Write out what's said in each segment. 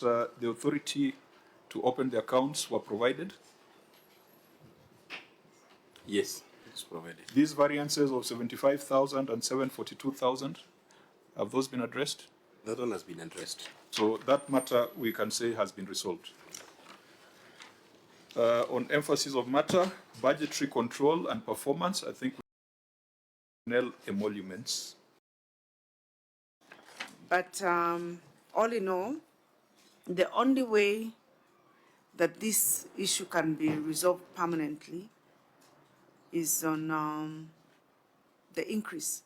The authority to open the accounts were provided. Yes, it's provided. These variances of 75,000 and 742,000, have those been addressed? That one has been addressed. So that matter we can say has been resolved. On emphasis of matter, budgetary control and performance, I think personnel emoluments. But all in all, the only way that this issue can be resolved permanently is on the increase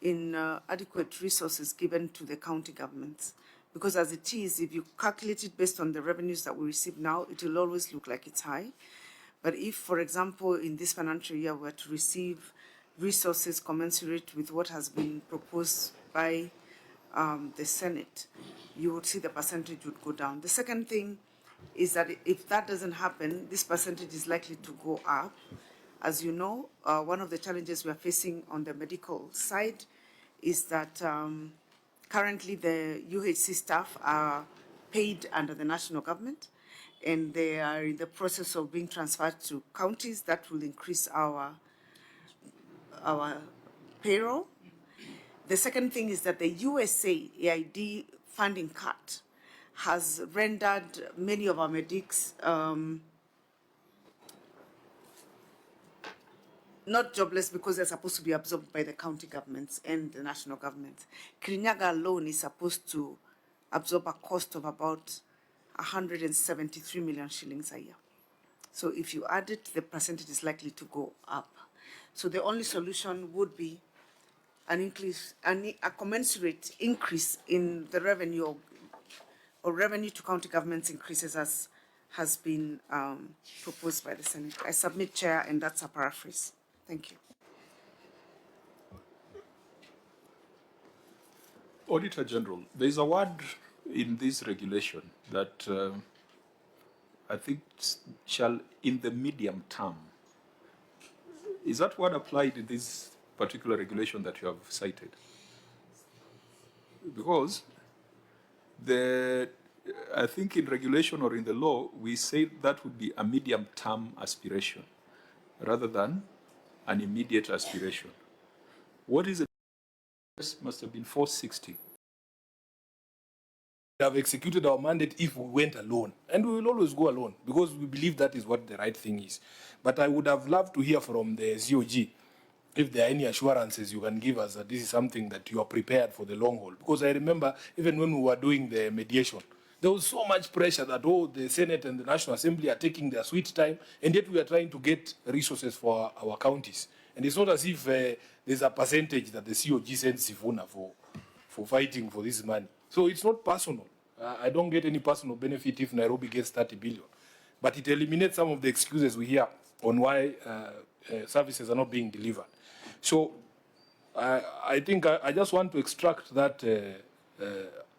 in adequate resources given to the county governments. Because as it is, if you calculate it based on the revenues that we receive now, it will always look like it's high. But if, for example, in this financial year, we were to receive resources commensurate with what has been proposed by the Senate, you would see the percentage would go down. The second thing is that if that doesn't happen, this percentage is likely to go up. As you know, one of the challenges we are facing on the medical side is that currently the UHC staff are paid under the national government, and they are in the process of being transferred to counties. That will increase our payroll. The second thing is that the USAID funding cut has rendered many of our medics not jobless because they're supposed to be absorbed by the county governments and the national government. Kirinyaga alone is supposed to absorb a cost of about 173 million shillings a year. So if you add it, the percentage is likely to go up. So the only solution would be an increase, a commensurate increase in the revenue or revenue to county governments increases as has been proposed by the Senate. I submit, Chair, and that's a paraphrase. Thank you. Auditor General, there is a word in this regulation that I think shall in the medium term. Is that word applied in this particular regulation that you have cited? Because I think in regulation or in the law, we say that would be a medium term aspiration rather than an immediate aspiration. What is it? Must have been 460. We have executed our mandate if we went alone, and we will always go alone because we believe that is what the right thing is. But I would have loved to hear from the COG if there are any assurances you can give us that this is something that you are prepared for the long haul. Because I remember even when we were doing the mediation, there was so much pressure that, oh, the Senate and the National Assembly are taking their sweet time, and yet we are trying to get resources for our counties. And it's not as if there's a percentage that the COG sends Sifuna for fighting for this money. So it's not personal. I don't get any personal benefit if Nairobi gets 30 billion. But it eliminates some of the excuses we hear on why services are not being delivered. So I think I just want to extract that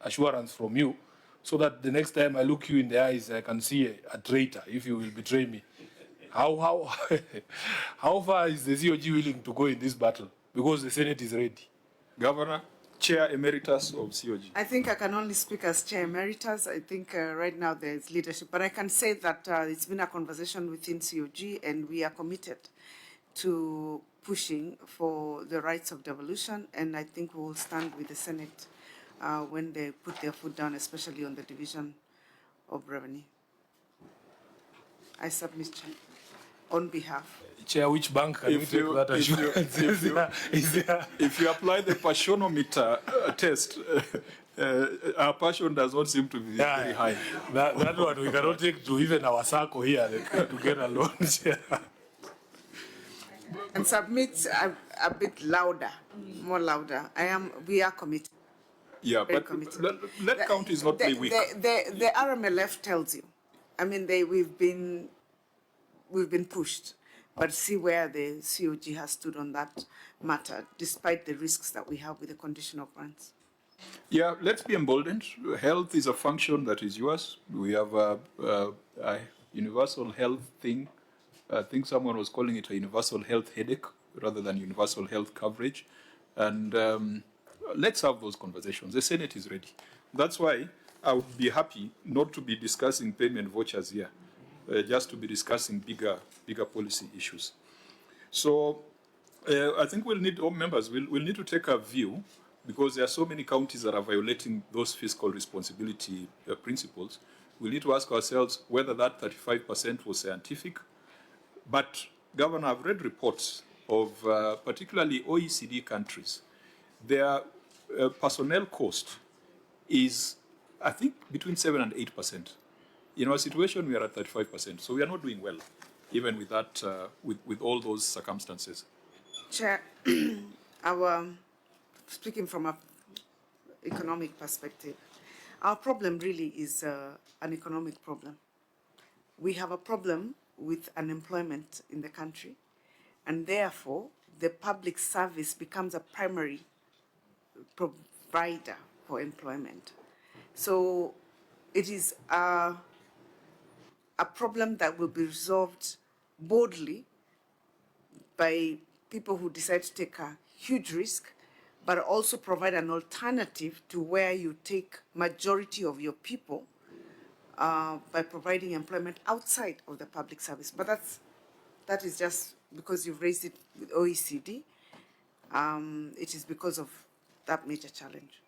assurance from you so that the next time I look you in the eyes, I can see a traitor if you will betray me. How far is the COG willing to go in this battle? Because the Senate is ready. Governor, Chair Emeritus of COG. I think I can only speak as Chair Emeritus. I think right now there is leadership. But I can say that it's been a conversation within COG, and we are committed to pushing for the rights of devolution, and I think we will stand with the Senate when they put their foot down, especially on the division of revenue. I submit, Chair, on behalf. Chair, which bank can we take that assurance? If you apply the passionometer test, our passion does not seem to be very high. That one we cannot take to even our circle here to get a loan. And submit a bit louder, more louder. We are committed. Yeah, Very but committed. let counties not play weak. The RMLF tells you. I mean, we've been pushed, but see where the COG has stood on that matter, despite the risks that we have with the conditional grants. Yeah, let's be emboldened. Health is a function that is yours. We have a universal health thing. I think someone was calling it a universal health headache rather than universal health coverage. And let's have those conversations. The Senate is ready. That's why I would be happy not to be discussing payment vouchers here, just to be discussing bigger policy issues. So I think we'll need, all members, we'll need to take a view, because there are so many counties that are violating those fiscal responsibility principles. We need to ask ourselves whether that 35% was scientific. But, Governor, I've read reports of particularly OECD countries. Their personnel cost is, I think, between 7 and 8%. In our situation, we are at 35%. So we are not doing well, even with that, with all those circumstances. Chair, speaking from an economic perspective, our problem really is an economic problem. We have a problem with unemployment in the country, and therefore the public service becomes a primary provider for employment. So it is a problem that will be resolved boldly by people who decide to take a huge risk, but also provide an alternative to where you take majority of your people by providing employment outside of the public service. But that is just because you've raised it with OECD. It is because of that major challenge.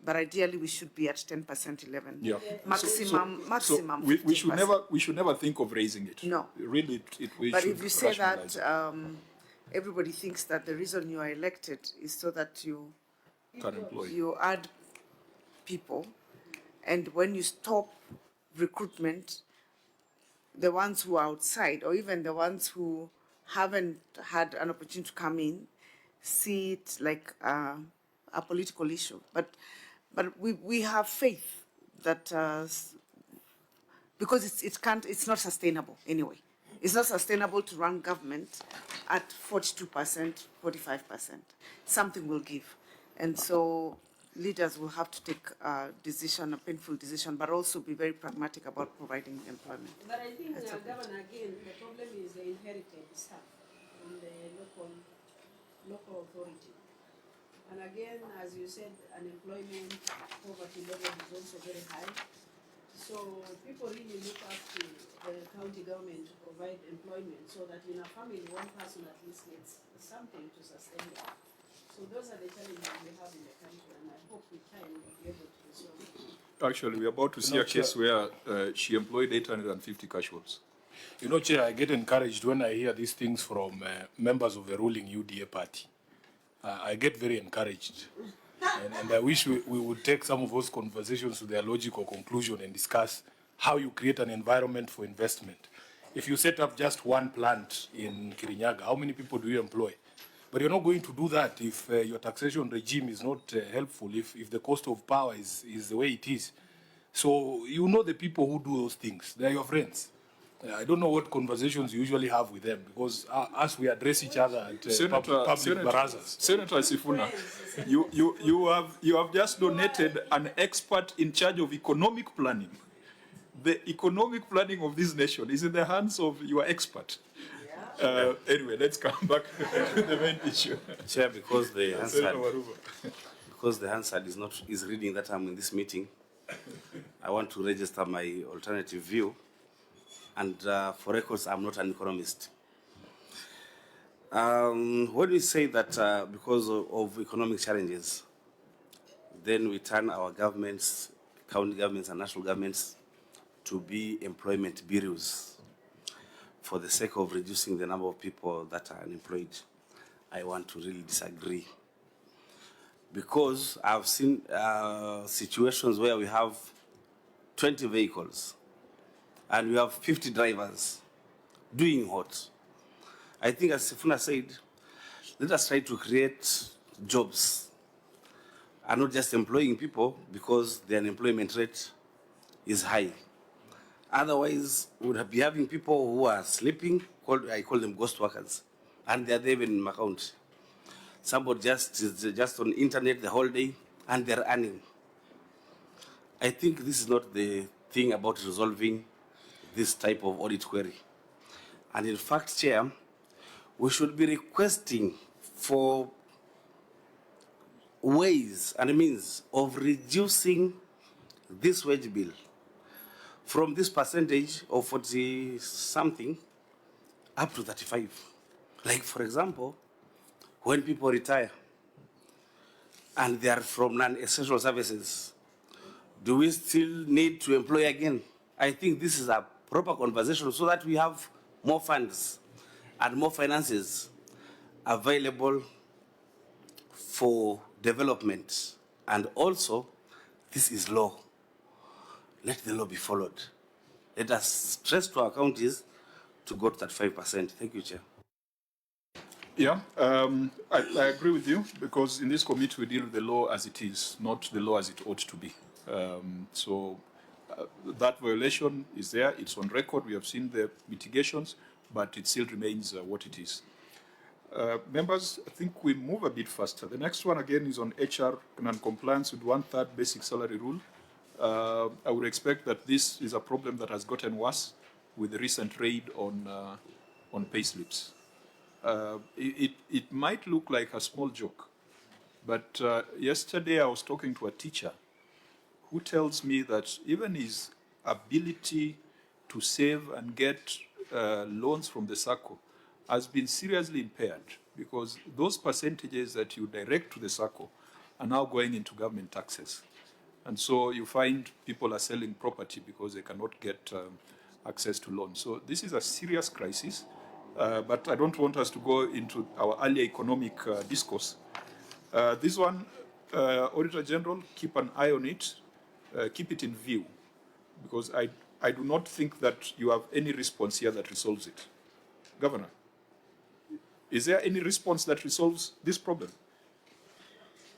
But ideally, we should be at 10%, 11. Yeah. Maximum. We should never think of raising it. No. Really, but if you say that everybody thinks that the reason you are elected is so that you add people, and when you stop recruitment, the ones who are outside, or even the ones who haven't had an opportunity to come in, see it like a political issue. But we have faith that because it's not sustainable anyway. It's not sustainable to run government at 42%, 45%. Something will give. And so leaders will have to take a decision, a painful decision, but also be very pragmatic about providing employment. But I think, Governor, again, the problem is the inherited stuff from the local authority. And again, as you said, unemployment, poverty level is also very high. So people really look up to the county government to provide employment so that in a family, one person at least gets something to sustain it. So those are the challenges we have in the country, and I hope with time we'll be able to resolve it. Actually, we're about to see a case where she employed 850 casuals. You know, Chair, I get encouraged when I hear these things from members of the ruling UDA party. I get very encouraged. And I wish we would take some of those conversations to their logical conclusion and discuss how you create an environment for investment. If you set up just one plant in Kirinyaga, how many people do you employ? But you're not going to do that if your taxation regime is not helpful, if the cost of power is the way it is. So you know the people who do those things. They're your friends. I don't know what conversations you usually have with them, because as we address each other at public barazas. Senator Sifuna, you have just donated an expert in charge of economic planning. The economic planning of this nation is in the hands of your expert. Anyway, let's come back to the main issue. Chair, because the Hansard is reading that I'm in this meeting, I want to register my alternative view. And for records, I'm not an economist. When we say that because of economic challenges, then we turn our governments, county governments and national governments, to be employment bureaus for the sake of reducing the number of people that are unemployed, I want to really disagree. Because I've seen situations where we have 20 vehicles and we have 50 drivers doing what? I think, as Sifuna said, let us try to create jobs and not just employing people because the unemployment rate is high. Otherwise, we would be having people who are sleeping, I call them ghost workers, and they're there even in my county. Somebody is just on the internet the whole day, and they're earning. I think this is not the thing about resolving this type of audit query. And in fact, Chair, we should be requesting for ways and means of reducing this wage bill from this percentage of 40 something up to 35. Like, for example, when people retire and they are from non-essential services, do we still need to employ again? I think this is a proper conversation so that we have more funds and more finances available for development. And also, this is law. Let the law be followed. Let us stress to our counties to go to 35%. Thank you, Chair. Yeah, I agree with you, because in this committee we deal with the law as it is, not the law as it ought to be. That violation is there, it's on record, we have seen the mitigations, but it still remains what it is. Members, I think we move a bit faster. The next one again is on HR non-compliance with 1/3 basic salary rule. I would expect that this is a problem that has gotten worse with the recent raid on pay slips. It might look like a small joke, but yesterday I was talking to a teacher who tells me that even his ability to save and get loans from the SACCO has been seriously impaired, because those percentages that you direct to the SACCO are now going into government taxes. And so you find people are selling property because they cannot get access to loans. So this is a serious crisis, but I don't want us to go into our earlier economic discourse. This one, Auditor General, keep an eye on it, keep it in view, because I do not think that you have any response here that resolves it. Governor, is there any response that resolves this problem?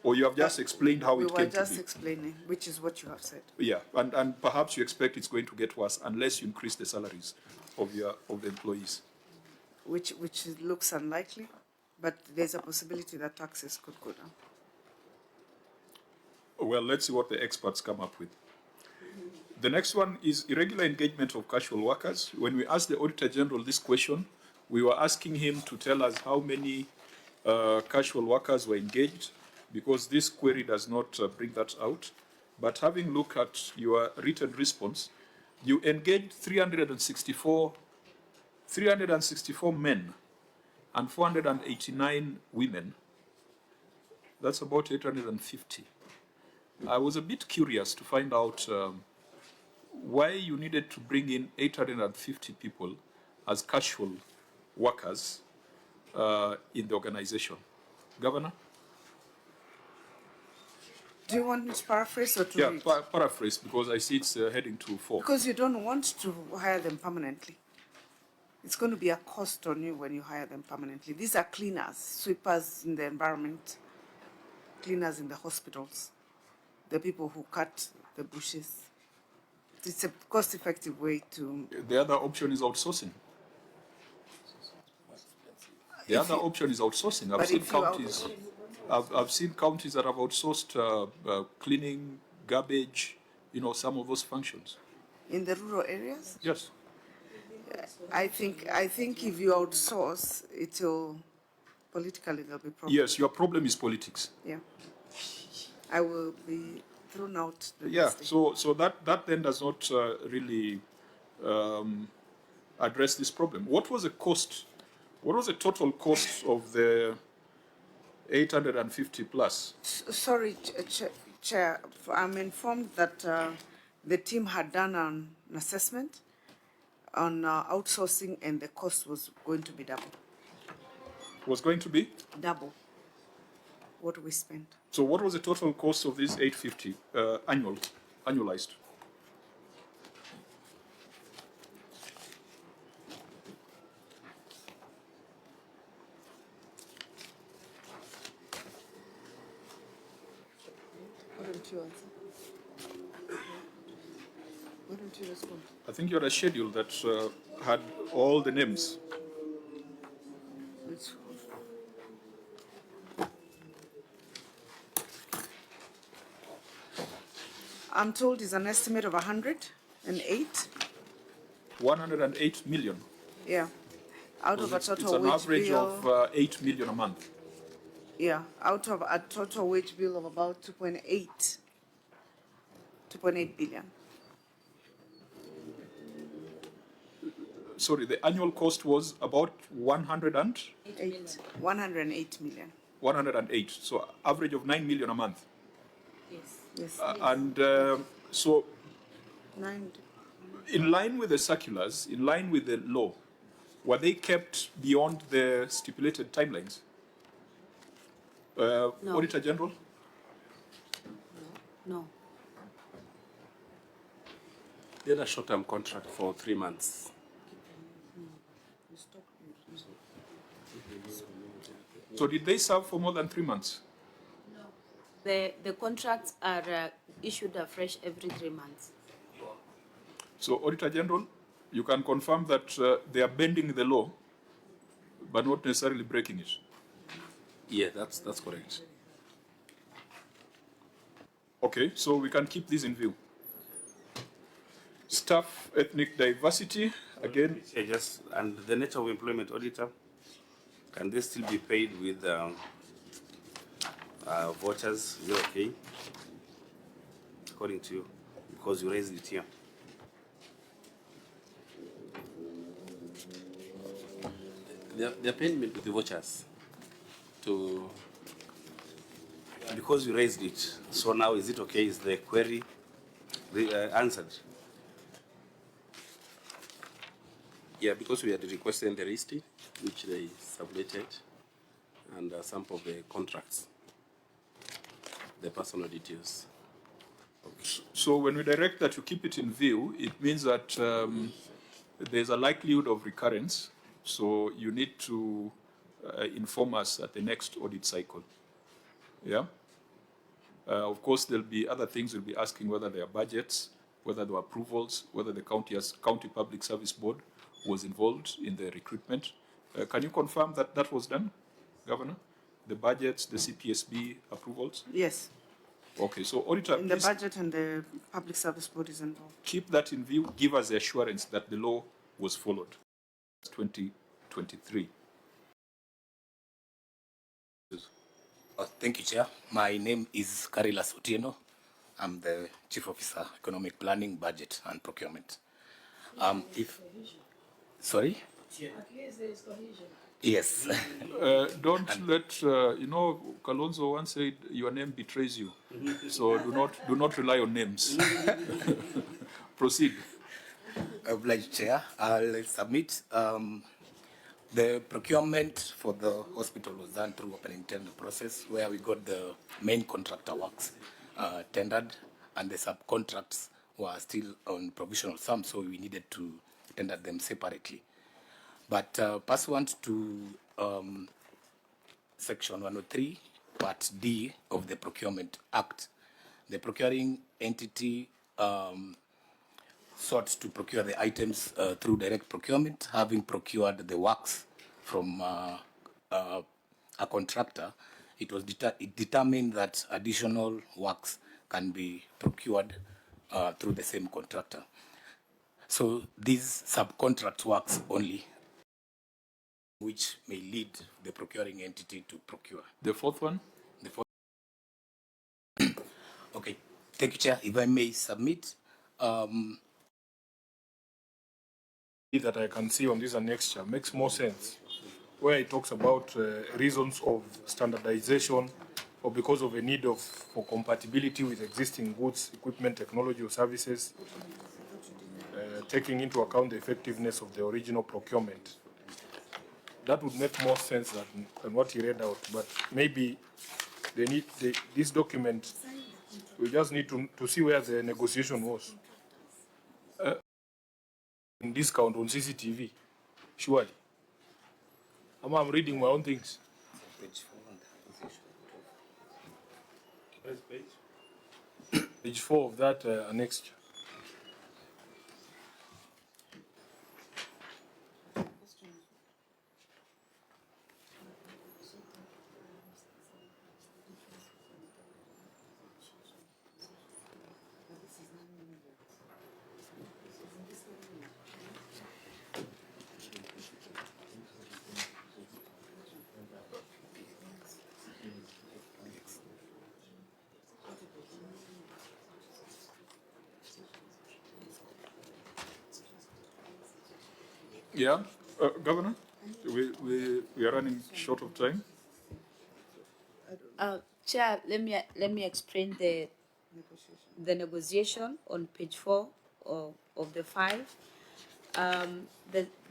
Or you have just explained how it came to be? We were just explaining, which is what you have said. Yeah, and perhaps you expect it's going to get worse unless you increase the salaries of the employees. Which looks unlikely, but there's a possibility that taxes could go down. Well, let's see what the experts come up with. The next one is irregular engagement of casual workers. When we asked the Auditor General this question, we were asking him to tell us how many casual workers were engaged, because this query does not bring that out. But having looked at your written response, you engaged 364 men and 489 women. That's about 850. I was a bit curious to find out why you needed to bring in 850 people as casual workers in the organization. Governor? Do you want me to paraphrase or to Yeah, read? paraphrase, because I see it's heading to 4. Because you don't want to hire them permanently. It's going to be a cost on you when you hire them permanently. These are cleaners, sweepers in the environment, cleaners in the hospitals, the people who cut the bushes. It's a cost-effective way to... The other option is outsourcing. The other option is outsourcing. I've seen counties that have outsourced cleaning, garbage, some of those functions. In the rural areas? Yes. I think if you outsource, politically there'll be problems. Yes, your problem is politics. Yeah. I will be thrown out. Yeah, so that then does not really address this problem. What was the cost? What was the total cost of the 850 plus? Sorry, Chair, I'm informed that the team had done an assessment on outsourcing, and the cost was going to be double. Was going to be? Double what we spent. So what was the total cost of this 850 annualized? Why don't you answer? Why don't you respond? I think you had a schedule that had all the names. I'm told it's an estimate of 108. 108 million. Yeah. Out of a It's total an wage average bill. of 8 million a month. Yeah, out of a total wage bill of about 2.8 2.8 billion. Sorry, the annual cost was about 108 million. 108. So average of 9 million a month. Yes. Yes. And so 9. in line with the circulars, in line with the law, were they kept beyond the stipulated timelines? No. Auditor General? No. They had a short-term contract for 3 months. So did they serve for more than 3 months? The contracts are issued afresh every 3 months. So Auditor General, you can confirm that they are bending the law, but not necessarily breaking it. Yeah, that's correct. Okay, so we can keep this in view. Staff ethnic diversity, again, And the nature of employment auditor, can they still be paid with vouchers? Is it okay? According to you, because you raised it here. They're paying me with the vouchers to. Because you raised it, so now is it okay? Is the query answered? Yeah, because we had requested the receipt, which they submitted, and some of the contracts, the personal details. so when we direct that you keep it in view, it means that there's a likelihood of recurrence, so you need to inform us at the next audit cycle. Yeah? Of course, there'll be other things we'll be asking, whether there are budgets, whether there were approvals, whether the county public service board was involved in the recruitment. Can you confirm that that was done, Governor? The budgets, the CPSB approvals? Yes. Okay, so Auditor, In the please budget and the public service board is involved. keep that in view. Give us the assurance that the law was followed. 2023. Thank you, Chair. My name is Karila Sotieno. I'm the Chief Officer, Economic Planning, Budget and Procurement. Sorry? At least there is cohesion. Yes. Don't let Kalonzo once said your name betrays you, so do not rely on names. Proceed. Obliged, Chair. I'll submit. The procurement for the hospital was done through open tender process, where we got the main contractor works tendered, and the subcontracts were still on provisional sum, so we needed to tender them separately. But pursuant to Section 103, Part D of the Procurement Act, the procuring entity sought to procure the items through direct procurement. Having procured the works from a contractor, it determined that additional works can be procured through the same contractor. So these subcontract works only, which may lead the procuring entity to procure. The fourth one? The fourth. Okay, thank you, Chair. If I may submit. That I can see on this annexure makes more sense, where it talks about reasons of standardization or because of a need for compatibility with existing goods, equipment, technology, or services, taking into account the effectiveness of the original procurement. That would make more sense than what he read out, but maybe this document, we just need to see where the negotiation was. Discount on CCTV, surely. I'm reading my own things. Page 4 of that annexure. Yeah, Governor, we are running short of time. Chair, let me explain the negotiation on page 4 of the 5.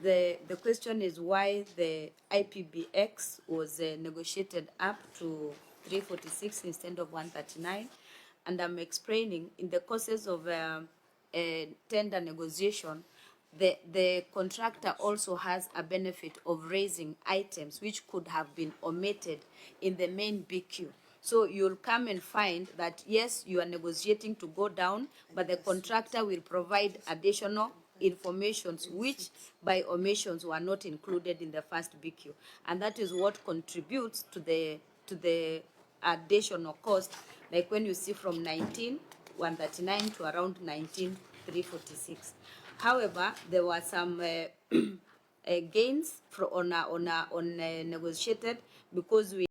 The question is why the IPBX was negotiated up to 346 instead of 139, and I'm explaining in the courses of a tender negotiation, the contractor also has a benefit of raising items which could have been omitted in the main BQ. So you'll come and find that, yes, you are negotiating to go down, but the contractor will provide additional informations which by omissions were not included in the first BQ. And that is what contributes to the additional cost, like when you see from 19,139 to around 19,346. However, there were some gains on negotiated because we